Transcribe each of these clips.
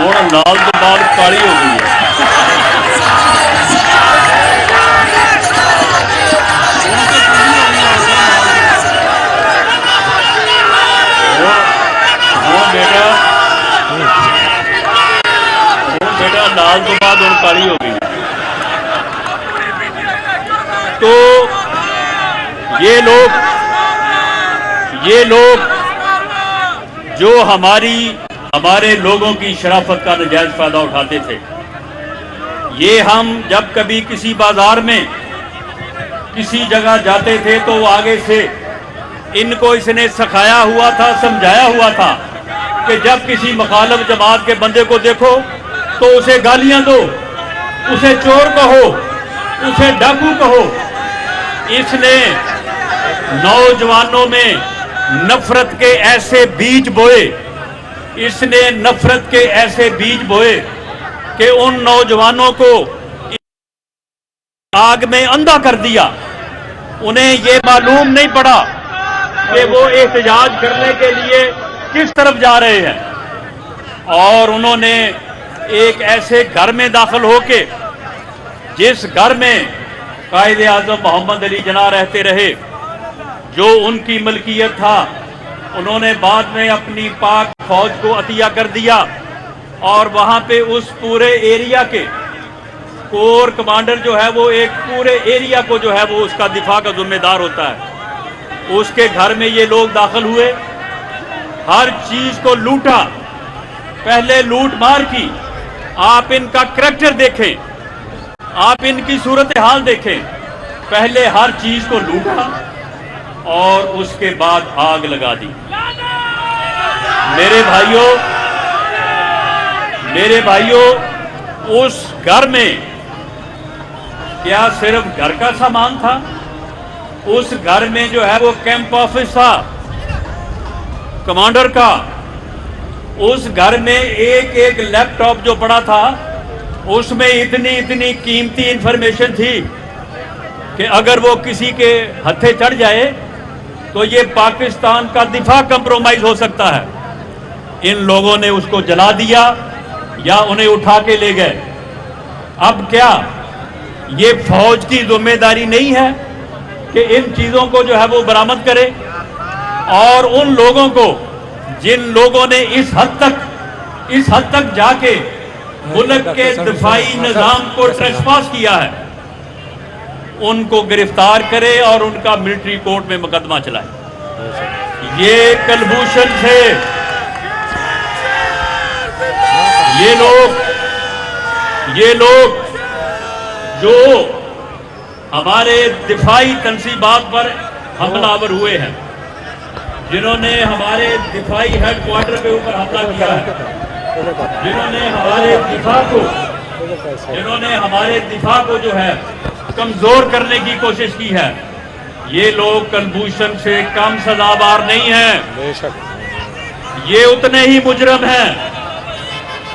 ਹੁਣ ਲਾਲ ਤੋਂ ਬਾਅਦ ਕਾਲੀ ਹੋ ਗਈ ਹੈ। बेटा लाल तो बाद और काली हो गई। तो ये लोग जो हमारे लोगों की शराफत का नजायज फायदा उठाते थे, ये हम जब कभी किसी बाजार में किसी जगह जाते थे तो आगे से इनको इसने सिखाया हुआ था, समझाया हुआ था कि जब किसी मुखालिफ जमात के बंदे को देखो तो उसे गालियां दो, उसे चोर कहो, उसे डाकू कहो। इसने नौजवानों में नफरत के ऐसे बीज बोए, इसने नफरत के ऐसे बीज बोए कि उन नौजवानों को आग में अंधा कर दिया। उन्हें यह मालूम नहीं पड़ा कि वो एहतजाज करने के लिए किस तरफ जा रहे हैं, और उन्होंने एक ऐसे घर में दाखिल होके, जिस घर में कायदे आज़म मोहम्मद अली जिन्ना रहते रहे, जो उनकी मलकियत था, उन्होंने बाद में अपनी पाक फौज को अतिया कर दिया और वहां पे उस पूरे एरिया के कोर कमांडर जो है वो एक पूरे एरिया को जो है वो उसका दिफा का जिम्मेदार होता है। उसके घर में ये लोग दाखिल हुए, हर चीज को लूटा, पहले लूट मार की। आप इनका करैक्टर देखें, आप इनकी सूरत हाल देखें। पहले हर चीज को लूटा और उसके बाद आग लगा दी। मेरे भाइयों, उस घर में क्या सिर्फ घर का सामान था? उस घर में जो है वो कैंप ऑफिस था कमांडर का। उस घर में एक लैपटॉप जो पड़ा था, उसमें इतनी कीमती इंफॉर्मेशन थी कि अगर वो किसी के हत्थे चढ़ जाए तो ये पाकिस्तान का दिफा कंप्रोमाइज हो सकता है। इन लोगों ने उसको जला दिया या उन्हें उठा के ले गए। अब क्या ये फौज की जिम्मेदारी नहीं है कि इन चीजों को जो है वो बरामद करे? और उन लोगों को, जिन लोगों ने इस हद तक जाके मुल्क के दिफाई निजाम को ट्रेसपास किया है, उनको गिरफ्तार करे और उनका मिलिट्री कोर्ट में मुकदमा चलाए। ये कलभूषण से ये लोग जो हमारे दिफाई तंसीबात पर हमलावर हुए हैं, जिन्होंने हमारे दिफाई हेडक्वार्टर के ऊपर हमला किया है, जिन्होंने हमारे दिफा को जो है कमजोर करने की कोशिश की है, ये लोग कलभूषण से कम सजावार नहीं हैं। ये उतने ही मुजरम हैं।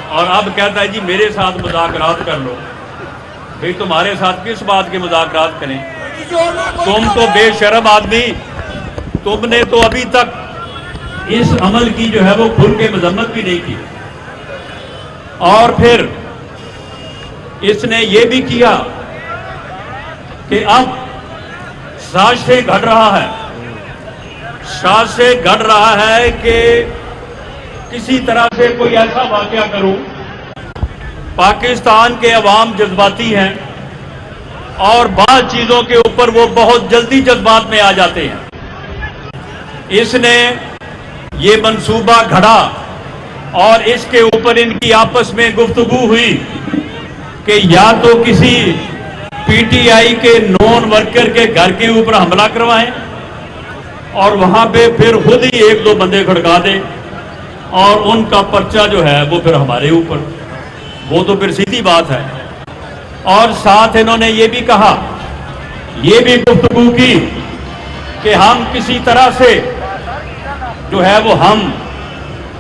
और अब कहता है जी मेरे साथ मुज़ाकरात कर लो। भाई तुम्हारे साथ किस बात के मुज़ाकरात करें? तुम तो बेशर्म आदमी, तुमने तो अभी तक इस अमल की जो है वो खुल के मजम्मत भी नहीं की। और फिर इसने ये भी किया कि अब साजिशें घड़ रहा है कि किसी तरह से कोई ऐसा वाकया करूं। पाकिस्तान के अवाम जज्बाती हैं और बात चीजों के ऊपर वो बहुत जल्दी जज्बात में आ जाते हैं। इसने ये मंसूबा घड़ा और इसके ऊपर इनकी आपस में गुफ्तगू हुई कि या तो किसी पीटीआई के नॉन वर्कर के घर के ऊपर हमला करवाएं और वहां पे फिर खुद ही एक दो बंदे खड़का दें और उनका पर्चा जो है वो फिर हमारे ऊपर। वो तो फिर सीधी बात है। और साथ इन्होंने ये भी कहा, ये भी गुफ्तगू की कि हम किसी तरह से जो है वो हम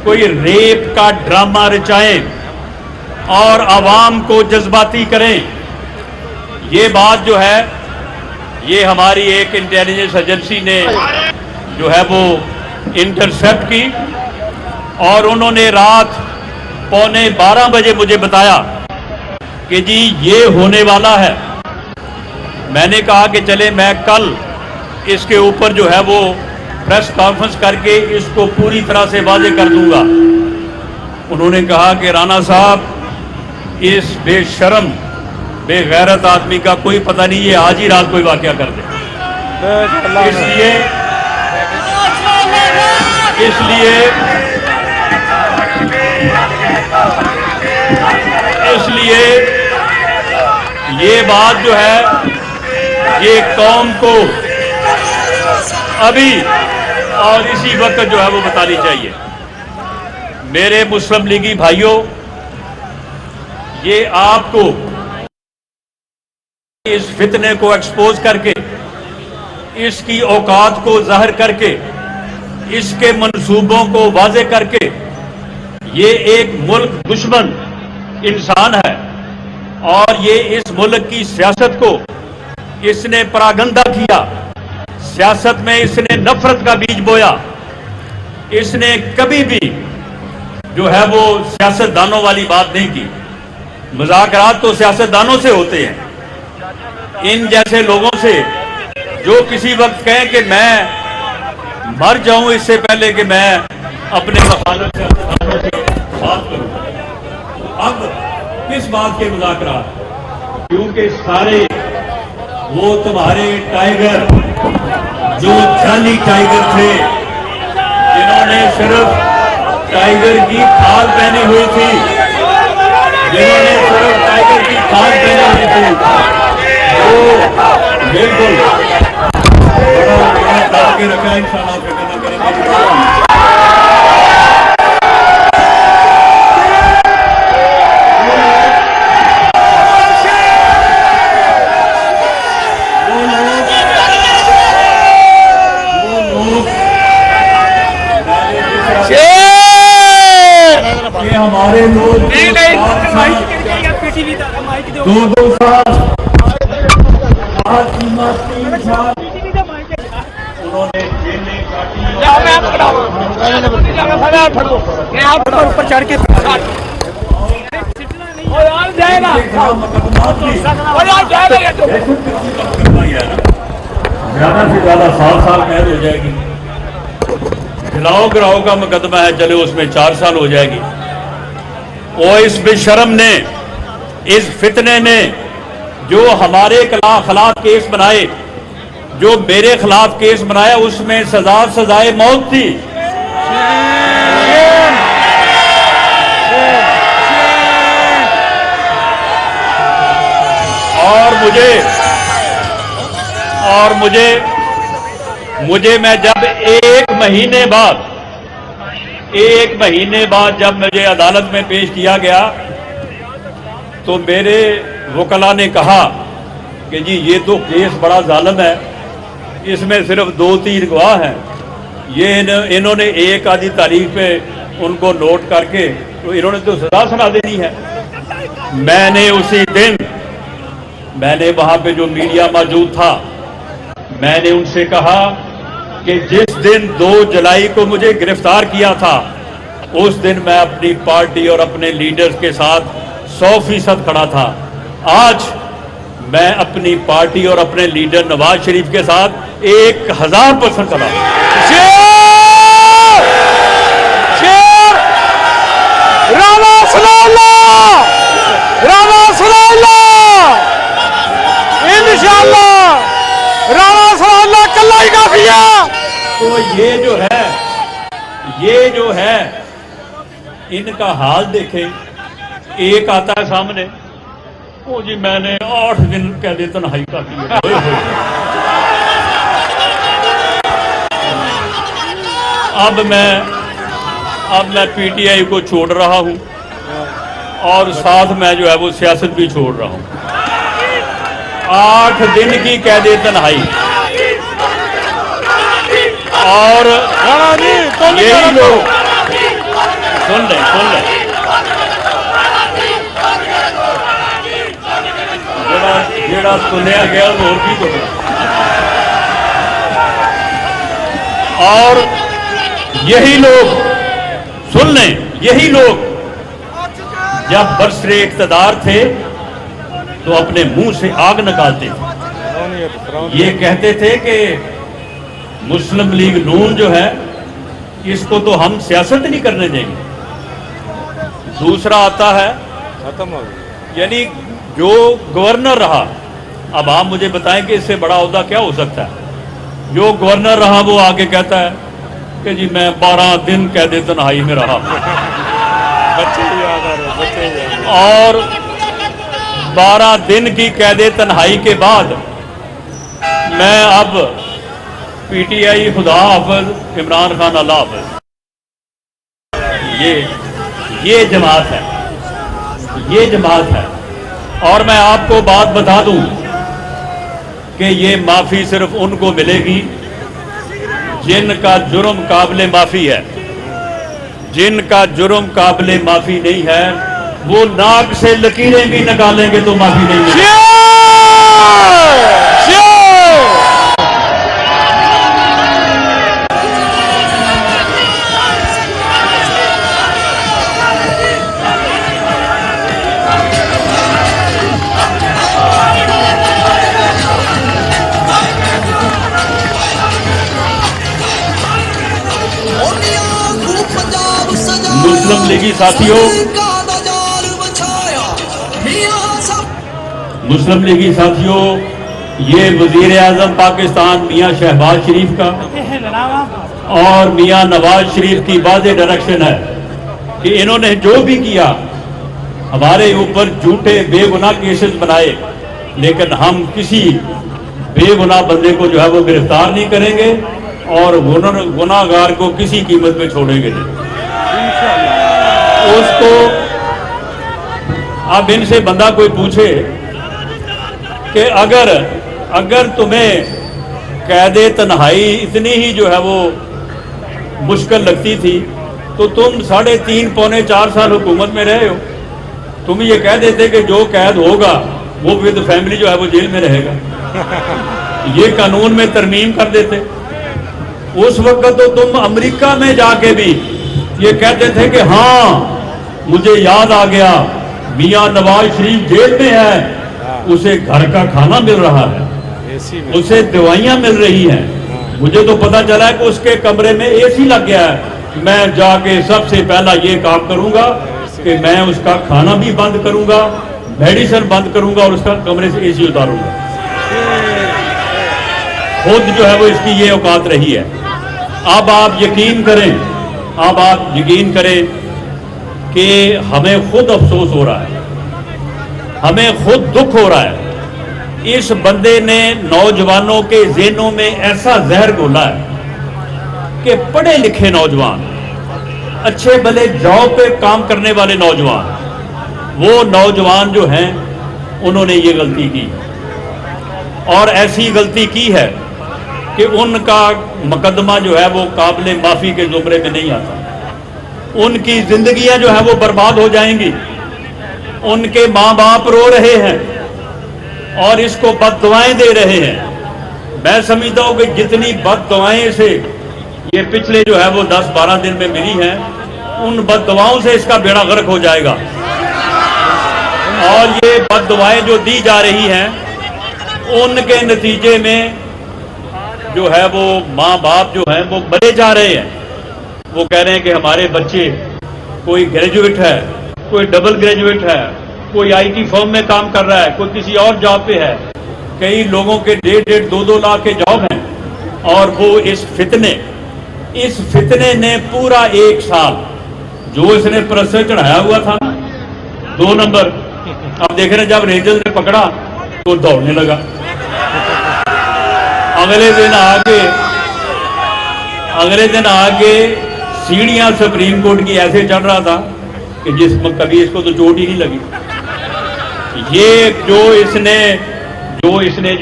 कोई रेप का ड्रामा रचाएं और आवाम को जज्बाती करें। ये बात जो है ये हमारी एक इंटेलिजेंस एजेंसी ने जो है वो इंटरसेप्ट की और उन्होंने रात 11:15 बजे मुझे बताया कि जी ये होने वाला है। मैंने कहा कि चले मैं कल इसके ऊपर जो है वो प्रेस कॉन्फ्रेंस करके इसको पूरी तरह से वाजे कर दूंगा। उन्होंने कहा कि राणा साहब, इस बेशर्म बेगैरत आदमी का कोई पता नहीं, ये आज ही रात कोई वाकया कर दे। इसलिए ये बात जो है ये कौम को अभी और इसी वक्त जो है वो बतानी चाहिए। मेरे मुस्लिम लीगी भाइयों, ये आपको इस फितने को एक्सपोज करके, इसकी औकात को जाहिर करके, इसके मंसूबों को वाजे करके, ये एक मुल्क दुश्मन इंसान है और ये इस मुल्क की सियासत को इसने परागंदा किया। सियासत में इसने नफरत का बीज बोया। इसने कभी भी जो है वो सियासतदानों वाली बात नहीं की। मुज़ाकरात तो सियासतदानों से होते हैं, इन जैसे लोगों से जो किसी वक्त कहें कि मैं मर जाऊं इससे पहले कि मैं अपने मखालत से बात करूं। अब किस बात के मुज़ाकरात? क्योंकि सारे वो तुम्हारे टाइगर जो जाली टाइगर थे, जिन्होंने सिर्फ टाइगर की खाल पहनी हुई थी, जिन्होंने सिर्फ टाइगर की खाल पहनी हुई थी, वो बिल्कुल बड़ा डाल के रखा है। इंशाअल्लाह फिक्र न करें। हमारे लोग 2-2 साल, 3 साल उन्होंने जेलें काटी। ऊपर चढ़ के ज्यादा से ज्यादा 7 साल कैद हो जाएगी। खिलाओ गिराओ का मुकदमा है, चले उसमें 4 साल हो जाएगी। और इस बेशरम ने, इस फितने ने जो हमारे खिलाफ केस बनाए, जो मेरे खिलाफ केस बनाया, उसमें सजाए मौत थी। और मुझे मैं जब एक महीने बाद जब मुझे अदालत में पेश किया गया तो मेरे वकला ने कहा कि जी ये तो केस बड़ा जालिम है, इसमें सिर्फ 2-3 गवाह हैं, ये इन्होंने एक आधी तारीख पे उनको नोट करके तो इन्होंने तो सजा सुना देनी है। मैंने उसी दिन वहां पे जो मीडिया मौजूद था, मैंने उनसे कहा कि जिस दिन 2 जुलाई को मुझे गिरफ्तार किया था, उस दिन मैं अपनी पार्टी और अपने लीडर्स के साथ 100% खड़ा था। आज मैं अपनी पार्टी और अपने लीडर नवाज शरीफ के साथ 1000% खड़ा हूं। कल्ला ही काफी है। तो ये जो है इनका हाल देखें। एक आता है सामने, ओ जी मैंने 8 दिन कैद तन्हाई काटी है। अब मैं पीटीआई को छोड़ रहा हूं और साथ में जो है वो सियासत भी छोड़ रहा हूं। 8 दिन की कैद तन्हाई और यही लोग सुन ले जेड़ा सुनया गया और भी तो, और यही लोग सुन लें, यही लोग जब बरसरे इक़्तिदार थे तो अपने मुंह से आग निकालते थे। ये कहते थे कि मुस्लिम लीग नून जो है इसको तो हम सियासत नहीं करने देंगे। दूसरा आता है खत्म हो गया। यानी जो गवर्नर रहा, अब आप मुझे बताएं कि इससे बड़ा ओहदा क्या हो सकता है। जो गवर्नर रहा वो आके कहता है कि जी मैं 12 दिन कैद तन्हाई में रहा बच्चे याद आ रहे, बच्चे याद और 12 दिन की कैद तन्हाई के बाद मैं अब पीटीआई खुदा हाफिज इमरान खान अल्लाह हाफिज। ये जमात है, ये जमात है। और मैं आपको बात बता दूं कि ये माफी सिर्फ उनको मिलेगी जिनका जुर्म काबिले माफी है। जिनका जुर्म काबिले माफी नहीं है वो नाक से लकीरें भी निकालेंगे तो माफी नहीं मिलेगी। मुस्लिम लीगी साथियों, मुस्लिम लीगी साथियों, ये वजीर आजम पाकिस्तान मियां शहबाज शरीफ का और मियां नवाज शरीफ की वाज़ेह डायरेक्शन है कि इन्होंने जो भी किया हमारे ऊपर झूठे बेगुनाह केसेस बनाए, लेकिन हम किसी बेगुनाह बंदे को जो है वो गिरफ्तार नहीं करेंगे और गुनाहगार को किसी कीमत में छोड़ेंगे नहीं। उसको अब इनसे बंदा कोई पूछे कि अगर तुम्हें कैद तन्हाई इतनी ही जो है वो मुश्किल लगती थी तो तुम 3.5 पौने 4 साल हुकूमत में रहे हो। तुम ये कह देते कि जो कैद होगा वो विद फैमिली जो है वो जेल में रहेगा। ये कानून में तरमीम कर देते। उस वक्त तो तुम अमेरिका में जाके भी ये कहते थे कि हाँ मुझे याद आ गया, मियां नवाज शरीफ जेल में है, उसे घर का खाना मिल रहा है, उसे दवाइयां मिल रही हैं। मुझे तो पता चला है कि उसके कमरे में एसी लग गया है। मैं जाके सबसे पहला ये काम करूंगा कि मैं उसका खाना भी बंद करूंगा, मेडिसिन बंद करूंगा और उसका कमरे से एसी उतारूंगा। खुद जो है वो इसकी ये औकात रही है। अब आप यकीन करें, अब आप यकीन करें कि हमें खुद अफसोस हो रहा है, हमें खुद दुख हो रहा है। इस बंदे ने नौजवानों के ज़हनों में ऐसा जहर घोला है कि पढ़े लिखे नौजवान, अच्छे भले जॉब पे काम करने वाले नौजवान, वो नौजवान जो हैं उन्होंने ये गलती की और ऐसी गलती की है कि उनका मुकदमा जो है वो काबिले माफी के जुमरे में नहीं आता। उनकी जिंदगियां जो है वो बर्बाद हो जाएंगी। उनके माँ बाप रो रहे हैं और इसको बद्दुआएं दे रहे हैं। मैं समझता हूं कि जितनी बद्दुआएं इसे ये पिछले जो है वो 10-12 दिन में मिली हैं, उन बद्दुआओं से इसका बेड़ा गर्क हो जाएगा। और ये बद्दुआएं जो दी जा रही हैं उनके नतीजे में जो है वो माँ बाप जो हैं वो मरे जा रहे हैं। वो कह रहे हैं कि हमारे बच्चे, कोई ग्रेजुएट है, कोई डबल ग्रेजुएट है, कोई आईटी फर्म में काम कर रहा है, कोई किसी और जॉब पे है। कई लोगों के 1.5, 2-2 लाख के जॉब हैं और वो इस फितने ने पूरा 1 साल जो इसने प्रेस चढ़ाया हुआ था ना 2 नंबर, अब देख रहे हैं जब रेजल ने पकड़ा तो दौड़ने लगा। अगले दिन आके सीढ़ियां सुप्रीम कोर्ट की ऐसे चढ़ रहा था कि जिसमें कभी इसको तो चोट ही नहीं लगी। ये जो इसने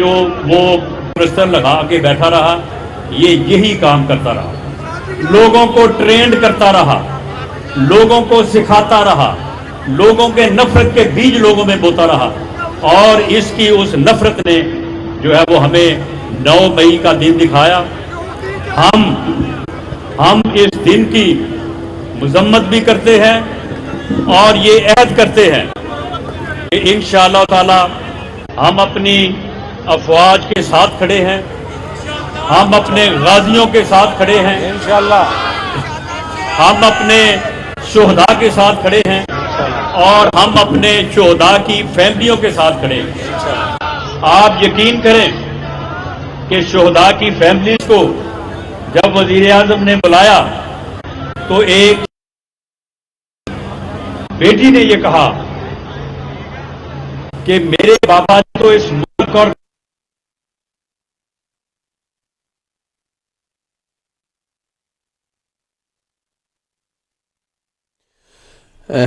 वो प्रस्तर लगा के बैठा रहा, ये यही काम करता रहा। लोगों को ट्रेंड करता रहा, लोगों को सिखाता रहा, लोगों के नफरत के बीज लोगों में बोता रहा और इसकी उस नफरत ने जो है वो हमें 9 मई का दिन दिखाया। हम इस दिन की मजम्मत भी करते हैं और ये अहद करते हैं कि इंशाअल्लाह ताला हम अपनी अफवाज के साथ खड़े हैं, हम अपने गाजियों के साथ खड़े हैं, इंशाल्लाह हम अपने शुहदा के साथ खड़े हैं और हम अपने शुहदा की फैमिलियों के साथ खड़े हैं। आप यकीन करें कि शुहदा की फैमिलीज को जब वजीर आजम ने बुलाया तो एक बेटी ने यह कहा कि मेरे बाबा तो इस मुल्क और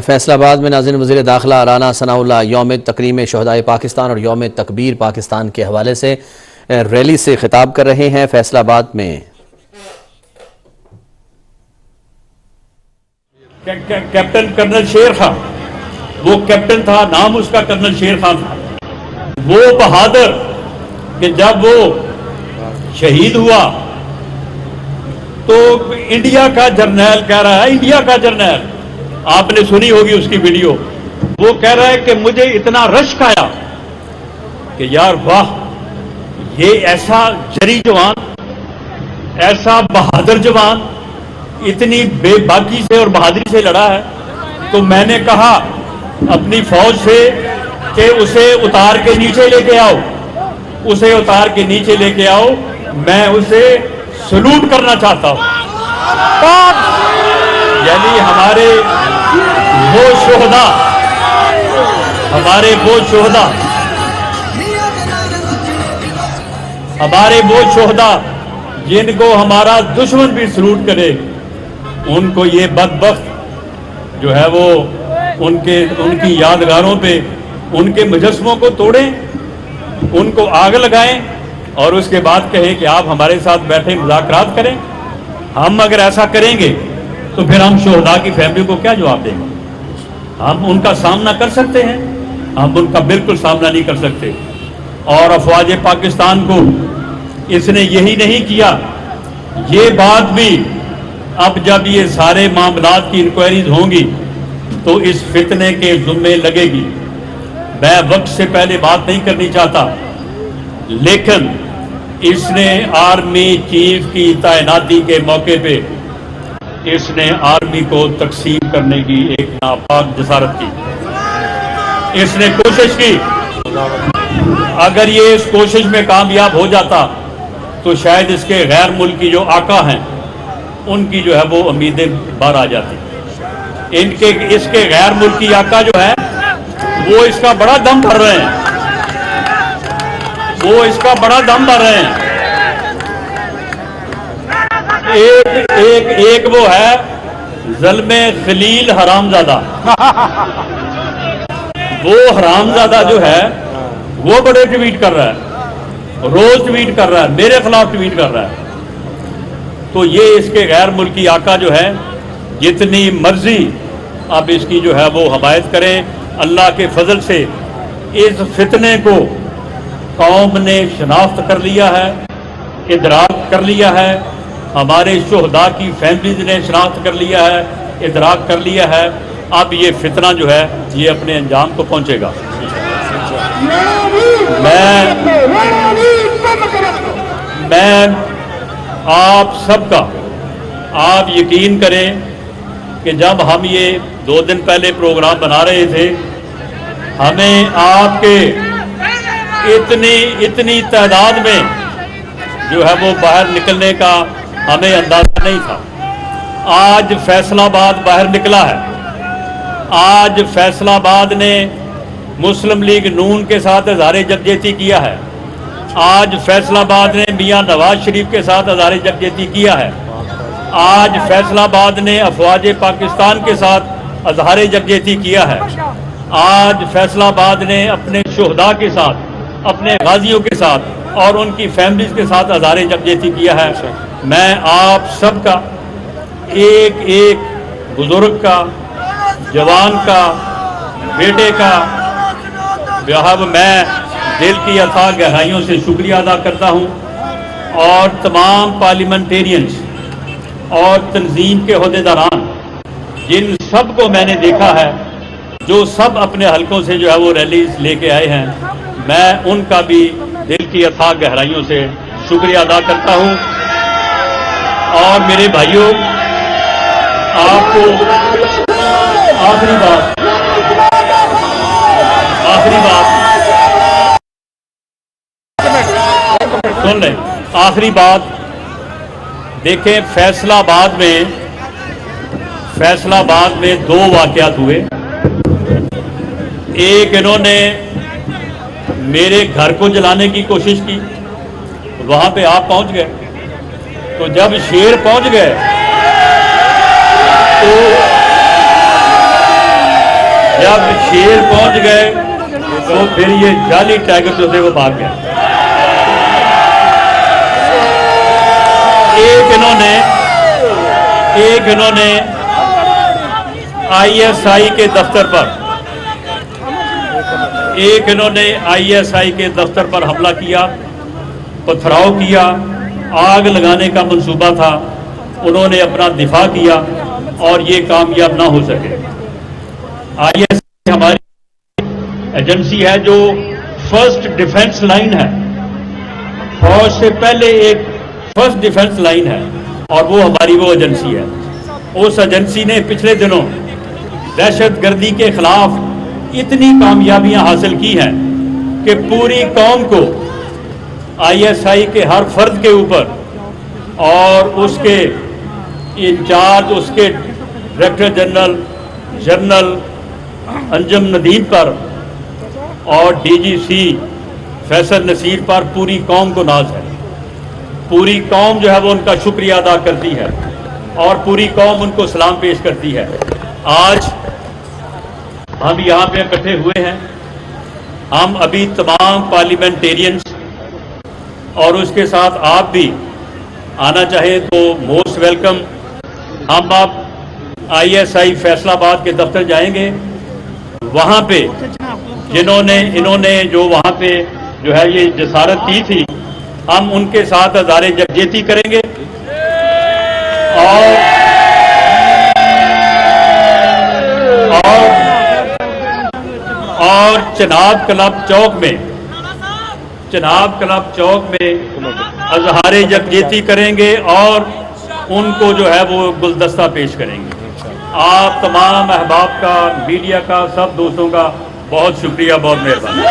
फैसलाबाद में नाज़रीन वज़ीर दाखिला राना सनाउल्लाह यौम तकरीम शहदाए पाकिस्तान और यौम तकबीर पाकिस्तान के हवाले से रैली से खिताब कर रहे हैं। फैसलाबाद में कैप्टन कर्नल शेर खान, वो कैप्टन था, नाम उसका कर्नल शेर खान था। वो बहादुर कि जब वो शहीद हुआ तो इंडिया का जर्नैल कह रहा है, इंडिया का जर्नैल, आपने सुनी होगी उसकी वीडियो, वो कह रहा है कि मुझे इतना रश्क आया कि यार वाह, ये ऐसा जरी जवान, ऐसा बहादुर जवान इतनी बेबाकी से और बहादुरी से लड़ा है। तो मैंने कहा अपनी फौज से कि उसे उतार के नीचे लेके आओ, उसे उतार के नीचे लेके आओ, मैं उसे सलूट करना चाहता हूं। यानी हमारे वो शोहदा, हमारे वो शोहदा, हमारे वो शोहदा जिनको हमारा दुश्मन भी सलूट करे, उनको ये बदबख्त जो है वो उनकी यादगारों पे उनके मुजस्समों को तोड़ें, उनको आग लगाएं और उसके बाद कहें कि आप हमारे साथ बैठे मुज़ाकरात करें। हम अगर ऐसा करेंगे तो फिर हम शोहदा की फैमिली को क्या जवाब देंगे? हम उनका सामना कर सकते हैं? हम उनका बिल्कुल सामना नहीं कर सकते। और अफवाज पाकिस्तान को इसने यही नहीं किया, ये बात भी अब जब ये सारे मामलात की इंक्वायरीज होंगी तो इस फितने के जुम्मे लगेगी। मैं वक्त से पहले बात नहीं करनी चाहता, लेकिन इसने आर्मी चीफ की तैनाती के मौके पे इसने आर्मी को तकसीम करने की एक नापाक जसारत की। इसने कोशिश की, अगर ये इस कोशिश में कामयाब हो जाता तो शायद इसके गैर मुल्की जो आका हैं उनकी जो है वो उम्मीदें बाहर आ जाती। इसके गैर मुल्की आका जो है वो इसका बड़ा दम भर रहे हैं, वो इसका बड़ा दम भर रहे हैं। एक वो है ज़ल्मे खलील हरामजादा, वो हरामजादा जो है वो बड़े ट्वीट कर रहा है, रोज ट्वीट कर रहा है, मेरे खिलाफ ट्वीट कर रहा है। तो ये इसके गैर मुल्की आका जो है जितनी मर्जी अब इसकी जो है वो हमायत करें। अल्लाह के फजल से इस फितने को कौम ने शनाख्त कर लिया है, इदराक कर लिया है, हमारे शुहदा की फैमिलीज ने शनाख्त कर लिया है, इदराक कर लिया है। अब ये फितना जो है ये अपने अंजाम को पहुंचेगा। मैं आप सबका, आप यकीन करें कि जब हम ये 2 दिन पहले प्रोग्राम बना रहे थे, हमें आपके इतनी तादाद में जो है वो बाहर निकलने का हमें अंदाजा नहीं था। आज फैसलाबाद बाहर निकला है। आज फैसलाबाद ने मुस्लिम लीग नून के साथ इज़हार यकजहती किया है। आज फैसलाबाद ने मियां नवाज शरीफ के साथ इज़हार यकजहती किया है। आज फैसलाबाद ने अफवाज पाकिस्तान के साथ इज़हार यकजहती किया है। आज फैसलाबाद ने अपने शुहदा के साथ, अपने गाजियों के साथ और उनकी फैमिलीज के साथ इज़हार यकजहती किया है। मैं आप सबका, एक एक बुजुर्ग का, जवान का, बेटे का बेहद मैं दिल की अथाह गहराइयों से शुक्रिया अदा करता हूँ। और तमाम पार्लियामेंटेरियंस और तंजीम के अहदेदारान जिन सबको मैंने देखा है, जो सब अपने हलकों से जो है वो रैलीज लेके आए हैं, मैं उनका भी दिल की अथाह गहराइयों से शुक्रिया अदा करता हूं। और मेरे भाइयों, आपको आखिरी बात सुन लें। आखिरी बात देखें, फैसलाबाद में दो वाकयात हुए। एक, इन्होंने मेरे घर को जलाने की कोशिश की, वहां पे आप पहुंच गए। तो जब शेर पहुंच गए तो फिर ये जाली टाइगर जो थे वो भाग गए। एक इन्होंने आईएसआई के दफ्तर पर हमला किया, पथराव किया, आग लगाने का मंसूबा था। उन्होंने अपना दिफा किया और ये कामयाब ना हो सके। आईएसआई हमारी एजेंसी है जो फर्स्ट डिफेंस लाइन है, फौज से पहले एक फर्स्ट डिफेंस लाइन है, और वो हमारी वो एजेंसी है। उस एजेंसी ने पिछले दिनों दहशतगर्दी के खिलाफ इतनी कामयाबियां हासिल की हैं कि पूरी कौम को आईएसआई के हर फर्द के ऊपर और उसके इंचार्ज, उसके डायरेक्टर जनरल अंजुम नदीम पर और डीजीसी फैसल नसीर पर पूरी कौम को नाज है। पूरी कौम जो है वो उनका शुक्रिया अदा करती है और पूरी कौम उनको सलाम पेश करती है। आज हम यहाँ पे इकट्ठे हुए हैं। हम अभी तमाम पार्लियामेंटेरियंस और उसके साथ आप भी आना चाहें तो मोस्ट वेलकम। हम अब आईएसआई फैसलाबाद के दफ्तर जाएंगे। वहाँ पे इन्होंने जो वहाँ पे जो है ये जसारत की थी, हम उनके साथ हज़ारे यकजहती करेंगे और चनाब क्लब चौक में हज़ारे यकजहती करेंगे और उनको जो है वो गुलदस्ता पेश करेंगे। आप तमाम अहबाब का, मीडिया का, सब दोस्तों का बहुत शुक्रिया, बहुत मेहरबानी।